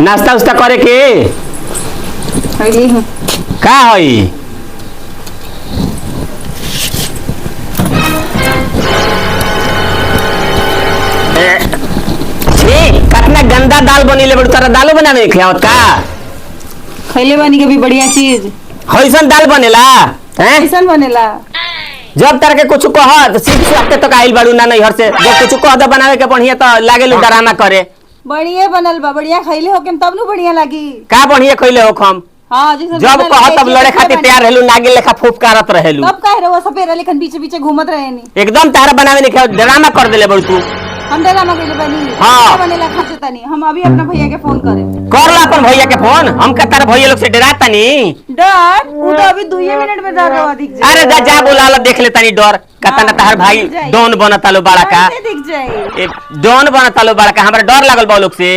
नाश्ता उस्ता करे के का हई कितना गंदा दाल बनीले बड़ू तारा दालो बनावे खियावत का खैले बनी के भी बढ़िया चीज हईसन दाल बनेला हैं कैसन बनेला। जब तार के कुछ कह तो सीख हफ्ते तक आइल बाड़ू ना नहीं हर से जब कुछ कह दो बनावे के बढ़िया तो लागे लू ड्रामा करे बढ़िया बनल बा बढ़िया खैले हो के तब नु बढ़िया लागी का बढ़िया खइले हो हम हां जैसे जब कह तब लड़े खातिर तैयार रहलू नागिल लेखा फुफकारत रहेलू तब कह रहे हो सपेरा लेकिन पीछे पीछे घूमत रहे नी एकदम तारा बनावे नहीं खाओ ड्रामा कर देले बड़ू तू हम ड्रामा के बनी हाँ। बनेला खर्च तनी हम अभी अपना भैया के फोन करे कर ला अपन भैया के फोन हम का तारा भैया लोग से डराता नहीं डर वो तो अभी 2 मिनट में डर रहा दिख जाए। अरे जा जा बोला ला देख ले तनी डर कहता ना तार भाई डॉन बनता लो बड़ा का कैसे दिख जाए डॉन बनता लो बड़ा का हमरा डर लागल बा लोग से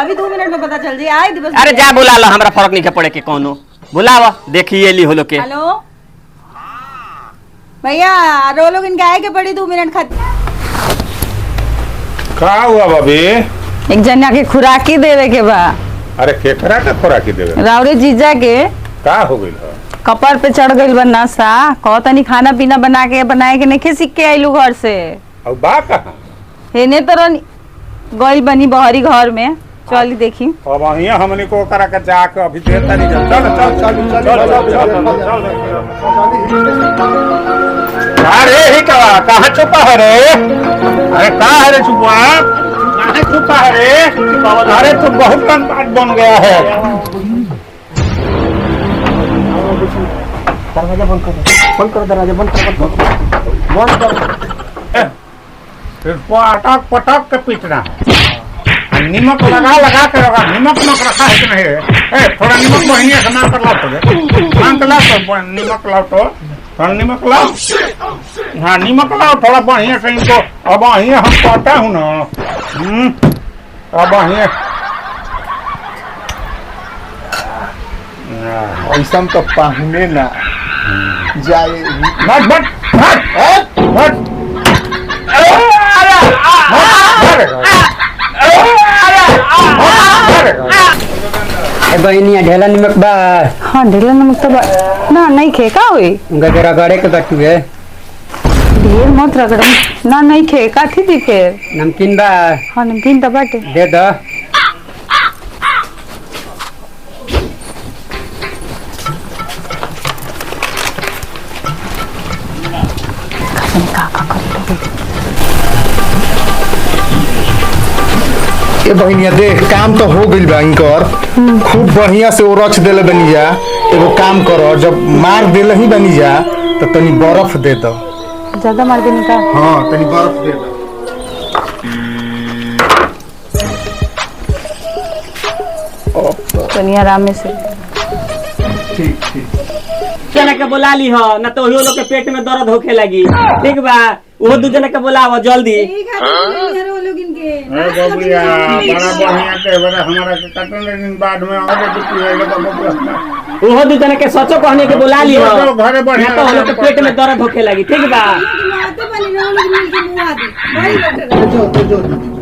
अभी 2 मिनट में पता चल जाए आए दिवस। अरे जा बुला लो हमरा फर्क नहीं पड़े के कोनो बुलावा देखिए ली हो लोग के हेलो भैया रो लोग इनके आए के पड़ी 2 मिनट खातिर का हुआ भाभी? एक जना के खुराकी देवे के बा। अरे केकरा का खुराकी देवे राउरे जीजा के का हो गइल ह? कपर पे चढ़ गइल बा नशा कह तनी खाना पीना बनाए के नहीं सीख के आइलू घर से अब बा कहां? हेने तरह गइल बनी बहरी घर में चली देखी अब वहीं हमनी को करा के जाके अभी देर तनी चल अरे ही कहां छुपा है रे? अरे का है रे छुपा? कहां छुपा है रे? अरे तू बहुत बन बन गया है। दरवाजा बंद करो दरवाजा बंद करो इसको अटक पटक के पीटना है। नमक लगा के रखा नमक रखा है कि नहीं है? थोड़ा नमक बहिनी से मांग कर लाओ तो मांग कर लाओ तो नमक लाओ तो थोड़ा नमक लाओ। हाँ नमक लाओ थोड़ा बढ़िया से इनको अब बढ़िया हम कहता हूँ ना अब बढ़िया ऐसा तो पाहुने ना जाए बट बट बट बट बहनिया ढेला नमक बा हाँ ढेला नमक तो ना नहीं खे का हुई उनका जरा गड़े के बटू है ढेर मत रगड़ ना नहीं खे का थी दी फिर नमकीन बा हाँ नमकीन तो बाटे दे दो ए बहनिया देख काम तो हो गइल बा इनकर खूब बढ़िया से वो रच देले बनी जा। एगो काम करो जब मार देले ही बनी जा तो तनी बर्फ दे दो। ज्यादा मार देने का हाँ तनी बर्फ दे दो। तनी आराम में से ठीक ठीक जना के बुला ली हो ना तो ओहियो लोग के पेट में दर्द होखे लगी ठीक बा वो दू जना के बुलाओ जल्दी बबुआ बड़ा बढ़िया के बड़ा हमारा के कटने दिन बाद में आगे दुखी है तो वो दू जना के सचो कहने के बुला ली हो घरे बढ़िया ना तो ओहियो के पेट में दर्द होखे लगी ठीक बा जो